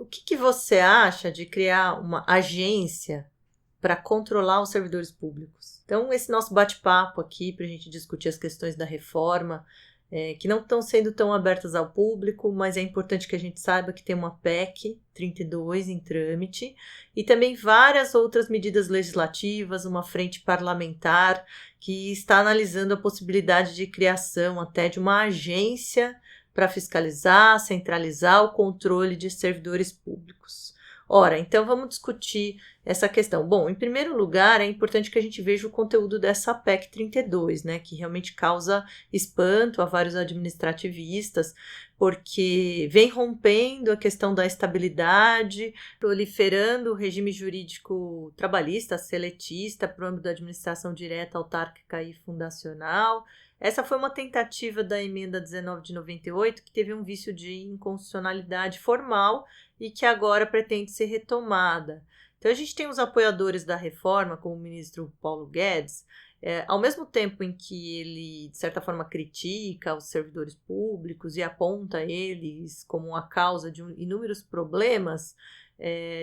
O que você acha de criar uma agência para controlar os servidores públicos? Então, esse nosso bate-papo aqui para a gente discutir as questões da reforma, que não estão sendo tão abertas ao público, mas é importante que a gente saiba que tem uma PEC 32 em trâmite e também várias outras medidas legislativas, uma frente parlamentar que está analisando a possibilidade de criação até de uma agência para fiscalizar, centralizar o controle de servidores públicos. Ora, então vamos discutir essa questão. Bom, em primeiro lugar, é importante que a gente veja o conteúdo dessa PEC 32, né, que realmente causa espanto a vários administrativistas, porque vem rompendo a questão da estabilidade, proliferando o regime jurídico trabalhista, seletista, para o âmbito da administração direta, autárquica e fundacional. Essa foi uma tentativa da emenda 19 de 98, que teve um vício de inconstitucionalidade formal e que agora pretende ser retomada. Então, a gente tem os apoiadores da reforma, como o ministro Paulo Guedes, ao mesmo tempo em que ele, de certa forma, critica os servidores públicos e aponta eles como a causa de inúmeros problemas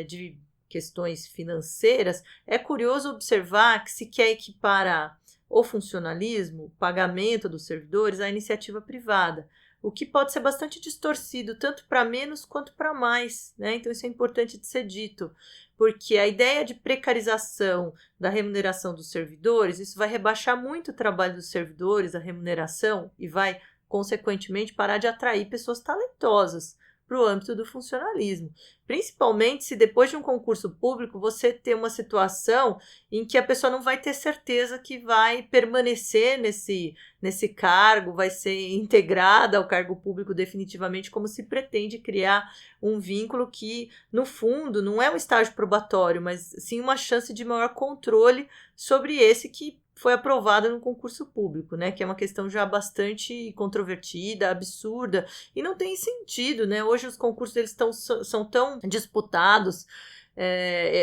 de questões financeiras, é curioso observar que se quer equiparar o funcionalismo, o pagamento dos servidores, à iniciativa privada, o que pode ser bastante distorcido, tanto para menos quanto para mais, né? Então isso é importante de ser dito, porque a ideia de precarização da remuneração dos servidores, isso vai rebaixar muito o trabalho dos servidores, a remuneração, e vai, consequentemente, parar de atrair pessoas talentosas para o âmbito do funcionalismo. Principalmente se depois de um concurso público você ter uma situação em que a pessoa não vai ter certeza que vai permanecer nesse cargo, vai ser integrada ao cargo público definitivamente, como se pretende criar um vínculo que, no fundo, não é um estágio probatório, mas sim uma chance de maior controle sobre esse que foi aprovado no concurso público, né? Que é uma questão já bastante controvertida, absurda, e não tem sentido, né? Hoje os concursos eles são tão disputados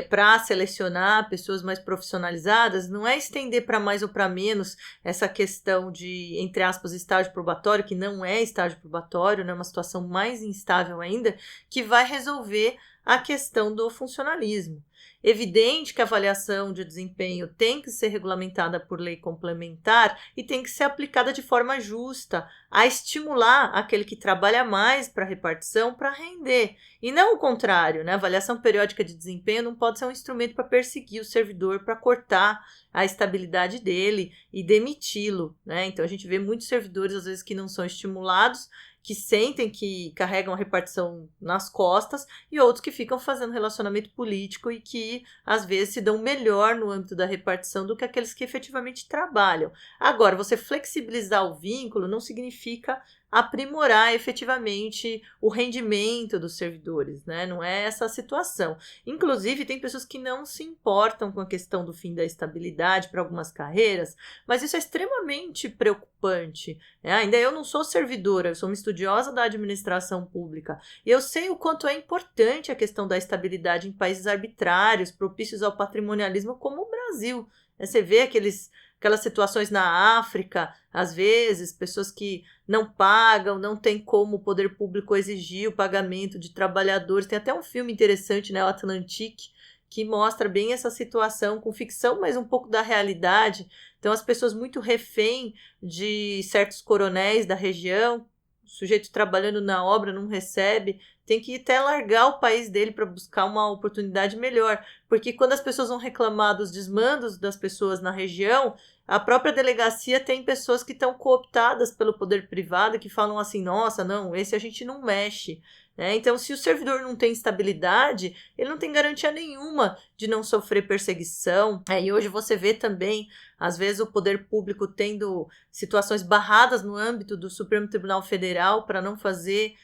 para selecionar pessoas mais profissionalizadas, não é estender para mais ou para menos essa questão de, entre aspas, estágio probatório, que não é estágio probatório, né? Uma situação mais instável ainda, que vai resolver a questão do funcionalismo. Evidente que a avaliação de desempenho tem que ser regulamentada por lei complementar e tem que ser aplicada de forma justa, a estimular aquele que trabalha mais para a repartição para render. E não o contrário, né? A avaliação periódica de desempenho não pode ser um instrumento para perseguir o servidor, para cortar a estabilidade dele e demiti-lo, né? Então a gente vê muitos servidores, às vezes, que não são estimulados, que sentem que carregam a repartição nas costas, e outros que ficam fazendo relacionamento político e que, às vezes, se dão melhor no âmbito da repartição do que aqueles que efetivamente trabalham. Agora, você flexibilizar o vínculo não significa aprimorar efetivamente o rendimento dos servidores, né? Não é essa a situação. Inclusive, tem pessoas que não se importam com a questão do fim da estabilidade para algumas carreiras, mas isso é extremamente preocupante. Ainda eu não sou servidora, eu sou uma estudiosa da administração pública, e eu sei o quanto é importante a questão da estabilidade em países arbitrários, propícios ao patrimonialismo como o Brasil. Você vê aquelas situações na África, às vezes, pessoas que não pagam, não tem como o poder público exigir o pagamento de trabalhadores. Tem até um filme interessante, né, o Atlantique, que mostra bem essa situação com ficção, mas um pouco da realidade. Então, as pessoas muito refém de certos coronéis da região, o sujeito trabalhando na obra não recebe, tem que até largar o país dele para buscar uma oportunidade melhor, porque quando as pessoas vão reclamar dos desmandos das pessoas na região, a própria delegacia tem pessoas que estão cooptadas pelo poder privado, que falam assim, nossa, não, esse a gente não mexe. Então, se o servidor não tem estabilidade, ele não tem garantia nenhuma de não sofrer perseguição. E hoje você vê também, às vezes, o poder público tendo situações barradas no âmbito do Supremo Tribunal Federal para não fazer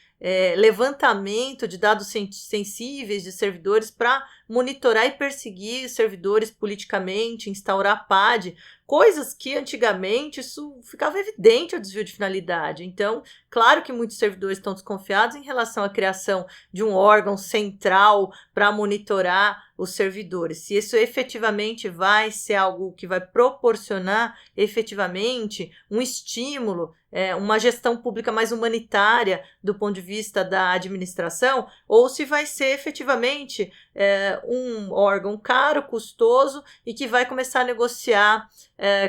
levantamento de dados sensíveis de servidores para monitorar e perseguir servidores politicamente, instaurar PAD, coisas que antigamente isso ficava evidente o desvio de finalidade. Então, claro que muitos servidores estão desconfiados em relação à criação de um órgão central para monitorar os servidores. Se isso efetivamente vai ser algo que vai proporcionar efetivamente um estímulo, uma gestão pública mais humanitária do ponto de vista da administração, ou se vai ser efetivamente um órgão caro, custoso e que vai começar a negociar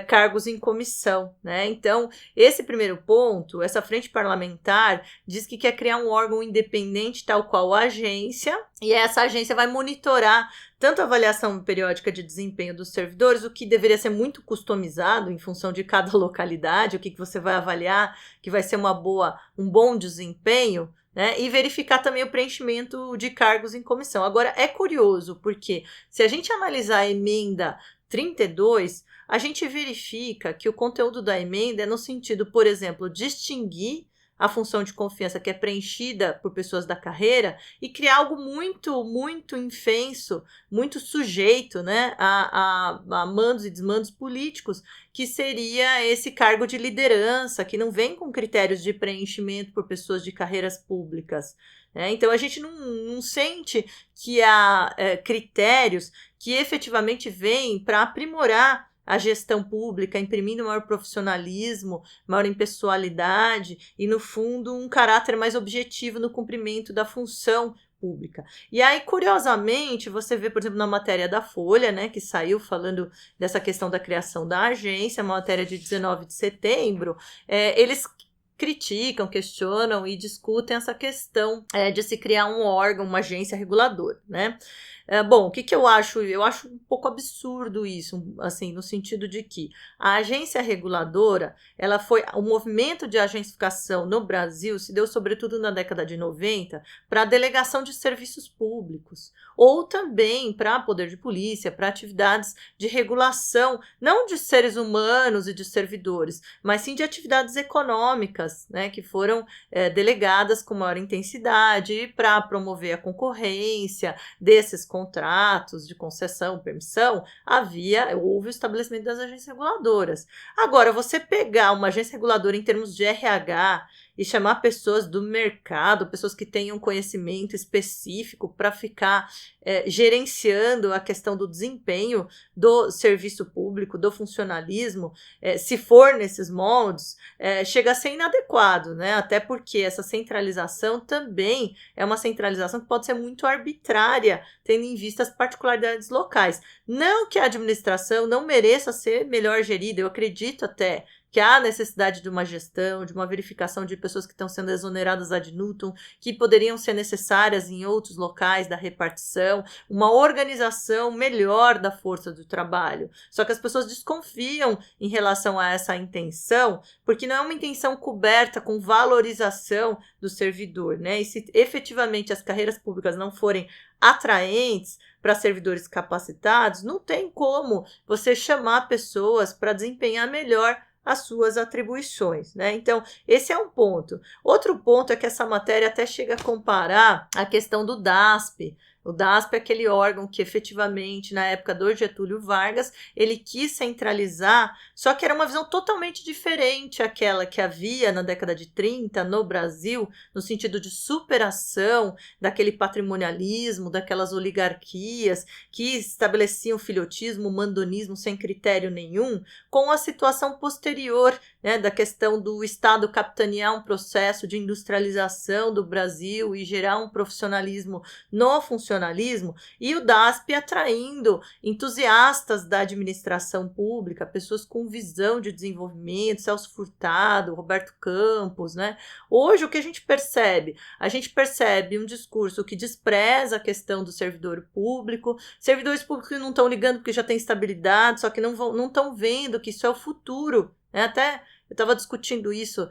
cargos em comissão, né? Então, esse primeiro ponto, essa frente parlamentar diz que quer criar um órgão independente, tal qual a agência, e essa agência vai monitorar tanto a avaliação periódica de desempenho dos servidores, o que deveria ser muito customizado em função de cada localidade, o que você vai avaliar, que vai ser um bom desempenho, né? E verificar também o preenchimento de cargos em comissão. Agora, é curioso, porque se a gente analisar a emenda 32, a gente verifica que o conteúdo da emenda é no sentido, por exemplo, distinguir a função de confiança que é preenchida por pessoas da carreira e criar algo muito, muito infenso, muito sujeito, né, a mandos e desmandos políticos, que seria esse cargo de liderança, que não vem com critérios de preenchimento por pessoas de carreiras públicas. Então, a gente não sente que há critérios que efetivamente vêm para aprimorar a gestão pública, imprimindo maior profissionalismo, maior impessoalidade e, no fundo, um caráter mais objetivo no cumprimento da função pública. E aí, curiosamente, você vê, por exemplo, na matéria da Folha, né, que saiu falando dessa questão da criação da agência, uma matéria de 19 de setembro, eles criticam, questionam e discutem essa questão de se criar um órgão, uma agência reguladora, né? Bom, o que eu acho? Eu acho um pouco absurdo isso, assim, no sentido de que a agência reguladora, o movimento de agencificação no Brasil se deu sobretudo na década de 90 para a delegação de serviços públicos, ou também para poder de polícia, para atividades de regulação, não de seres humanos e de servidores, mas sim de atividades econômicas, né, que foram delegadas com maior intensidade para promover a concorrência desses contratos de concessão, permissão, houve o estabelecimento das agências reguladoras. Agora, você pegar uma agência reguladora em termos de RH e chamar pessoas do mercado, pessoas que tenham conhecimento específico para ficar gerenciando a questão do desempenho do serviço público, do funcionalismo, se for nesses moldes, chega a ser inadequado, né? Até porque essa centralização também é uma centralização que pode ser muito arbitrária, tendo em vista as particularidades locais. Não que a administração não mereça ser melhor gerida, eu acredito até que há necessidade de uma gestão, de uma verificação de pessoas que estão sendo exoneradas ad nutum, que poderiam ser necessárias em outros locais da repartição, uma organização melhor da força do trabalho. Só que as pessoas desconfiam em relação a essa intenção, porque não é uma intenção coberta com valorização do servidor, né? E se efetivamente as carreiras públicas não forem atraentes para servidores capacitados, não tem como você chamar pessoas para desempenhar melhor as suas atribuições, né? Então, esse é um ponto. Outro ponto é que essa matéria até chega a comparar a questão do DASP. O DASP é aquele órgão que efetivamente, na época do Getúlio Vargas, ele quis centralizar, só que era uma visão totalmente diferente àquela que havia na década de 30 no Brasil, no sentido de superação daquele patrimonialismo, daquelas oligarquias que estabeleciam filhotismo, mandonismo sem critério nenhum, com a situação posterior, né, da questão do Estado capitanear um processo de industrialização do Brasil e gerar um profissionalismo no funcionalismo, e o DASP atraindo entusiastas da administração pública, pessoas com visão de desenvolvimento, Celso Furtado, Roberto Campos, né? Hoje, o que a gente percebe? A gente percebe um discurso que despreza a questão do servidor público, servidores públicos que não estão ligando porque já tem estabilidade, só que não estão vendo que isso é o futuro, né? Até eu estava discutindo isso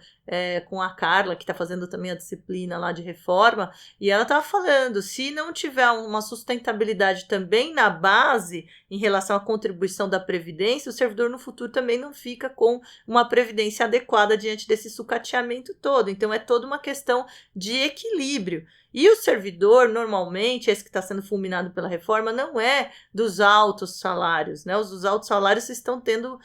com a Carla, que está fazendo também a disciplina lá de reforma, e ela estava falando, se não tiver uma sustentabilidade também na base em relação à contribuição da Previdência, o servidor no futuro também não fica com uma Previdência adequada diante desse sucateamento todo. Então, é toda uma questão de equilíbrio. E o servidor, normalmente, esse que está sendo fulminado pela reforma, não é dos altos salários, né? Os dos altos salários estão tendo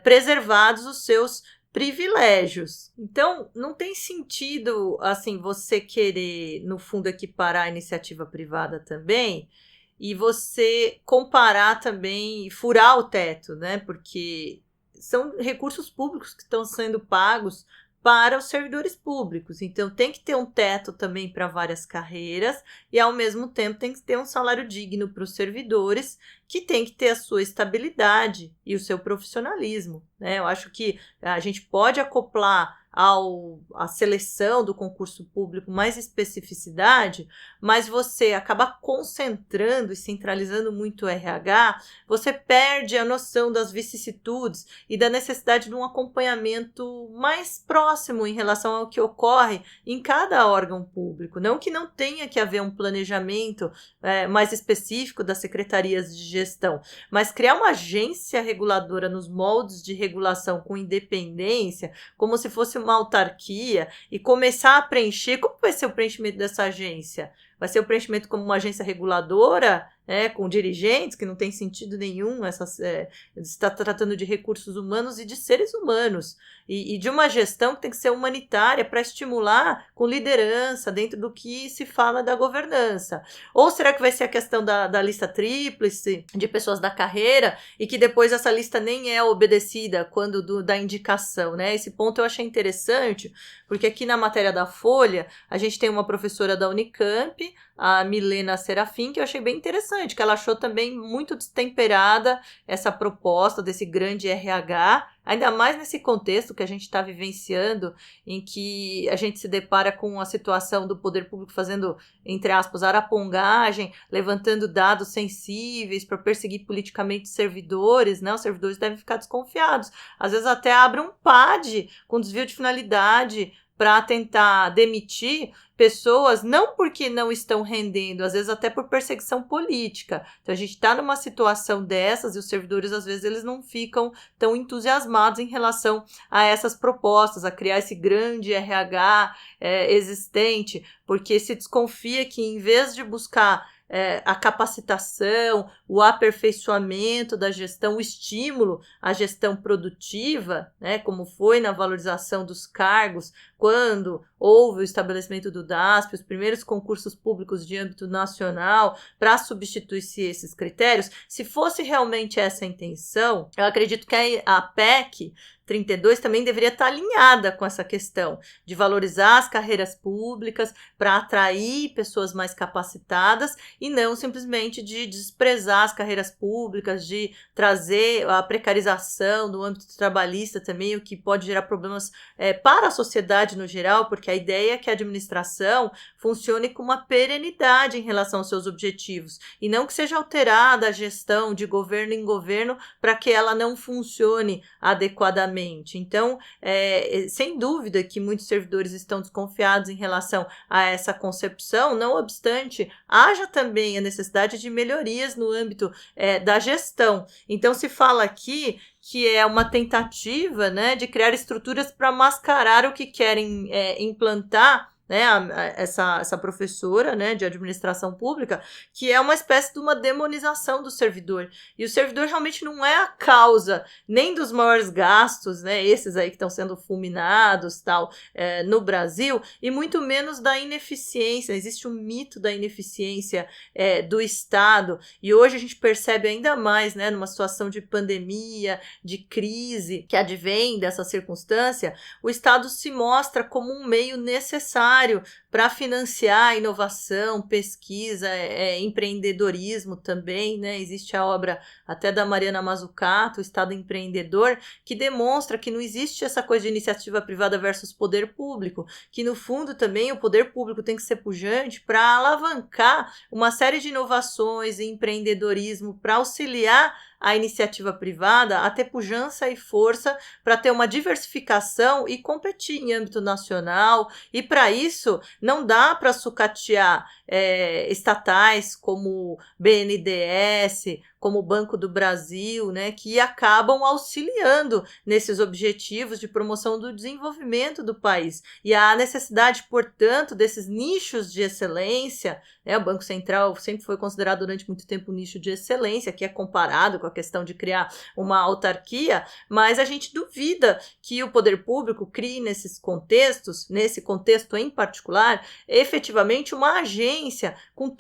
preservados os seus privilégios. Então, não tem sentido, assim, você querer, no fundo, equiparar a iniciativa privada também e você comparar também, furar o teto, né? Porque são recursos públicos que estão sendo pagos para os servidores públicos. Então, tem que ter um teto também para várias carreiras e, ao mesmo tempo, tem que ter um salário digno para os servidores, que tem que ter a sua estabilidade e o seu profissionalismo, né? Eu acho que a gente pode acoplar à seleção do concurso público mais especificidade, mas você acaba concentrando e centralizando muito o RH, você perde a noção das vicissitudes e da necessidade de um acompanhamento mais próximo em relação ao que ocorre em cada órgão público. Não que não tenha que haver um planejamento mais específico das secretarias de gestão, mas criar uma agência reguladora nos moldes de regulação com independência, como se fosse uma autarquia, e começar a preencher. Como vai ser o preenchimento dessa agência? Vai ser o preenchimento como uma agência reguladora, com dirigentes, que não tem sentido nenhum, está tratando de recursos humanos e de seres humanos, e de uma gestão que tem que ser humanitária para estimular com liderança dentro do que se fala da governança. Ou será que vai ser a questão da lista tríplice de pessoas da carreira e que depois essa lista nem é obedecida quando da indicação, né? Esse ponto eu achei interessante, porque aqui na matéria da Folha, a gente tem uma professora da Unicamp, a Milena Serafim, que eu achei bem interessante, que ela achou também muito destemperada essa proposta desse grande RH, ainda mais nesse contexto que a gente está vivenciando, em que a gente se depara com a situação do poder público fazendo, entre aspas, arapongagem, levantando dados sensíveis para perseguir politicamente servidores, né? Os servidores devem ficar desconfiados. Às vezes até abre um PAD com desvio de finalidade para tentar demitir pessoas, não porque não estão rendendo, às vezes até por perseguição política. Então a gente está numa situação dessas e os servidores, às vezes, eles não ficam tão entusiasmados em relação a essas propostas, a criar esse grande RH existente, porque se desconfia que, em vez de buscar a capacitação, o aperfeiçoamento da gestão, o estímulo à gestão produtiva, né, como foi na valorização dos cargos, quando houve o estabelecimento do DASP, os primeiros concursos públicos de âmbito nacional, para substituir-se esses critérios, se fosse realmente essa a intenção, eu acredito que a PEC 32 também deveria estar alinhada com essa questão de valorizar as carreiras públicas para atrair pessoas mais capacitadas e não simplesmente de desprezar as carreiras públicas, de trazer a precarização no âmbito trabalhista também, o que pode gerar problemas para a sociedade no geral, porque a ideia é que a administração funcione com uma perenidade em relação aos seus objetivos e não que seja alterada a gestão de governo em governo para que ela não funcione adequadamente. Então, sem dúvida que muitos servidores estão desconfiados em relação a essa concepção, não obstante, haja também a necessidade de melhorias no âmbito da gestão. Então, se fala aqui que é uma tentativa, né, de criar estruturas para mascarar o que querem implantar, né, essa professora, né, de administração pública, que é uma espécie de uma demonização do servidor. E o servidor realmente não é a causa nem dos maiores gastos, né, esses aí que estão sendo fulminados, tal, no Brasil, e muito menos da ineficiência. Existe um mito da ineficiência do Estado, e hoje a gente percebe ainda mais, né, numa situação de pandemia, de crise que advém dessa circunstância, o Estado se mostra como um meio necessário para financiar inovação, pesquisa, empreendedorismo também, né? Existe a obra até da Mariana Mazzucato, o Estado Empreendedor, que demonstra que não existe essa coisa de iniciativa privada versus poder público, que no fundo também o poder público tem que ser pujante para alavancar uma série de inovações e empreendedorismo para auxiliar a iniciativa privada a ter pujança e força para ter uma diversificação e competir em âmbito nacional, e para isso não dá para sucatear estatais como BNDES, como o Banco do Brasil, né, que acabam auxiliando nesses objetivos de promoção do desenvolvimento do país. E há necessidade, portanto, desses nichos de excelência, né, o Banco Central sempre foi considerado durante muito tempo um nicho de excelência, que é comparado com a questão de criar uma autarquia, mas a gente duvida que o poder público crie nesses contextos, nesse contexto em particular, efetivamente uma agência com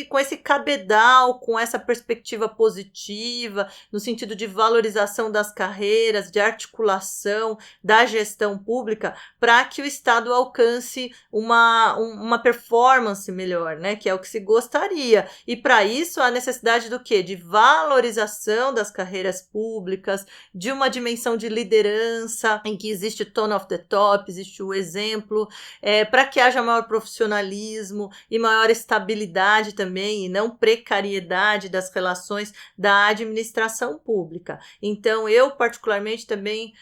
com esse cabedal, com essa perspectiva positiva, no sentido de valorização das carreiras, de articulação da gestão pública, para que o Estado alcance uma performance melhor, né? Que é o que se gostaria. E para isso há necessidade do quê? De valorização das carreiras públicas, de uma dimensão de liderança, em que existe tone of the top, existe o exemplo, para que haja maior profissionalismo e maior estabilidade também, e não precariedade das relações da administração pública. Então, eu particularmente também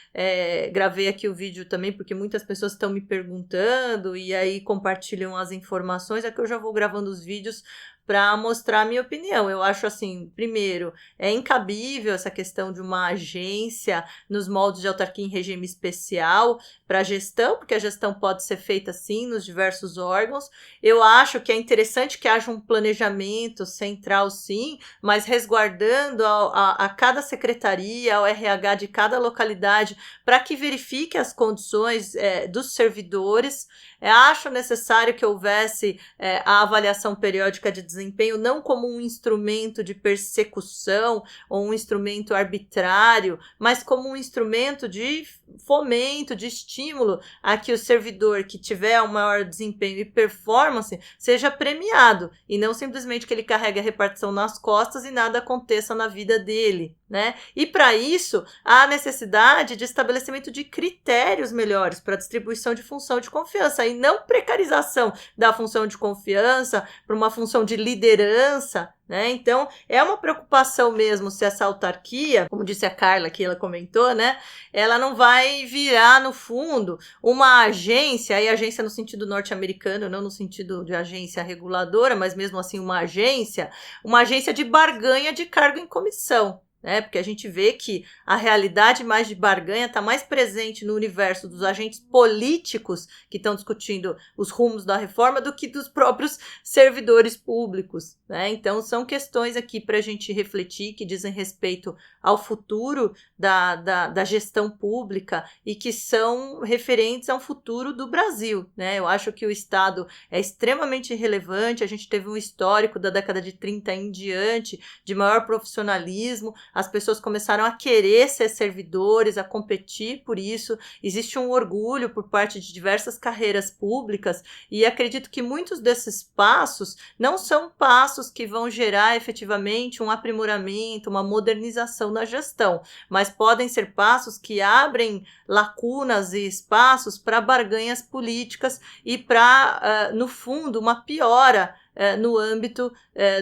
gravei aqui o vídeo também, porque muitas pessoas estão me perguntando e aí compartilham as informações, é que eu já vou gravando os vídeos para mostrar a minha opinião. Eu acho assim, primeiro, é incabível essa questão de uma agência nos moldes de autarquia em regime especial para a gestão, porque a gestão pode ser feita sim nos diversos órgãos. Eu acho que é interessante que haja um planejamento central sim, mas resguardando a cada secretaria, ao RH de cada localidade, para que verifique as condições dos servidores. Acho necessário que houvesse a avaliação periódica de desempenho não como um instrumento de persecução ou um instrumento arbitrário, mas como um instrumento de fomento, de estímulo a que o servidor que tiver um maior desempenho e performance seja premiado, e não simplesmente que ele carregue a repartição nas costas e nada aconteça na vida dele, né? E para isso, há necessidade de estabelecimento de critérios melhores para a distribuição de função de confiança, e não precarização da função de confiança para uma função de liderança, né? Então, é uma preocupação mesmo se essa autarquia, como disse a Carla, que ela comentou, né? Ela não vai virar, no fundo, uma agência, e agência no sentido norte-americano, não no sentido de agência reguladora, mas mesmo assim uma agência de barganha de cargo em comissão. Porque a gente vê que a realidade mais de barganha está mais presente no universo dos agentes políticos que estão discutindo os rumos da reforma do que dos próprios servidores públicos, né? Então são questões aqui para a gente refletir, que dizem respeito ao futuro da gestão pública e que são referentes ao futuro do Brasil, né? Eu acho que o Estado é extremamente relevante, a gente teve um histórico da década de 30 em diante de maior profissionalismo. As pessoas começaram a querer ser servidores, a competir por isso. Existe um orgulho por parte de diversas carreiras públicas e acredito que muitos desses passos não são passos que vão gerar efetivamente um aprimoramento, uma modernização na gestão, mas podem ser passos que abrem lacunas e espaços para barganhas políticas e para, no fundo, uma piora no âmbito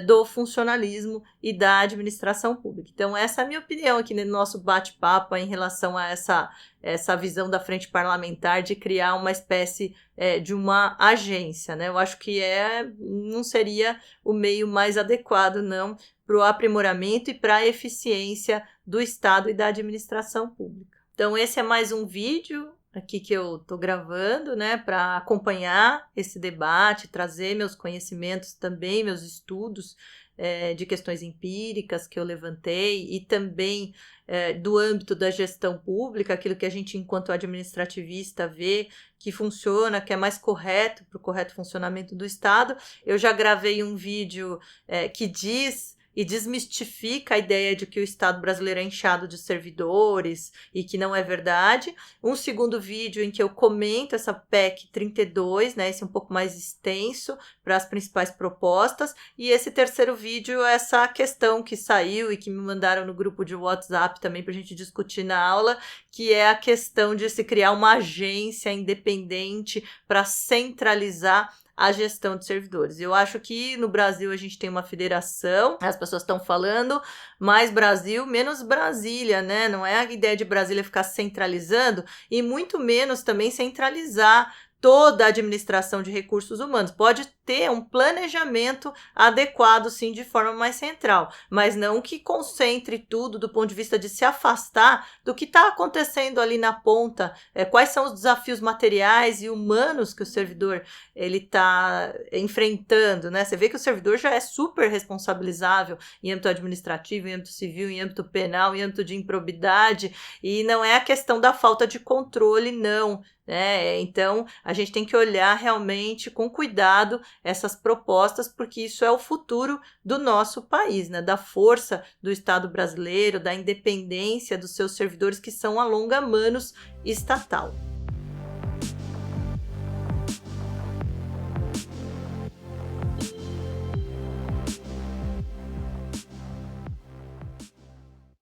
do funcionalismo e da administração pública. Então, essa é a minha opinião aqui no nosso bate-papo em relação a essa visão da frente parlamentar de criar uma espécie de uma agência, né? Eu acho que não seria o meio mais adequado, não, para o aprimoramento e para a eficiência do Estado e da administração pública. Então, esse é mais um vídeo aqui que eu estou gravando, né, para acompanhar esse debate, trazer meus conhecimentos também, meus estudos de questões empíricas que eu levantei e também do âmbito da gestão pública, aquilo que a gente, enquanto administrativista, vê que funciona, que é mais correto para o correto funcionamento do Estado. Eu já gravei um vídeo que diz e desmistifica a ideia de que o Estado brasileiro é inchado de servidores e que não é verdade. Um segundo vídeo em que eu comento essa PEC 32, né, esse um pouco mais extenso para as principais propostas. E esse terceiro vídeo, essa questão que saiu e que me mandaram no grupo de WhatsApp também para a gente discutir na aula, que é a questão de se criar uma agência independente para centralizar a gestão de servidores. Eu acho que no Brasil a gente tem uma federação, as pessoas estão falando mais Brasil, menos Brasília, né? Não é a ideia de Brasília ficar centralizando e muito menos também centralizar toda a administração de recursos humanos. Pode ter um planejamento adequado, sim, de forma mais central, mas não que concentre tudo do ponto de vista de se afastar do que está acontecendo ali na ponta, quais são os desafios materiais e humanos que o servidor ele está enfrentando, né? Você vê que o servidor já é super responsabilizável em âmbito administrativo, em âmbito civil, em âmbito penal, em âmbito de improbidade, e não é a questão da falta de controle, não. Então, a gente tem que olhar realmente com cuidado essas propostas, porque isso é o futuro do nosso país, né? Da força do Estado brasileiro, da independência dos seus servidores, que são a longa manos estatal.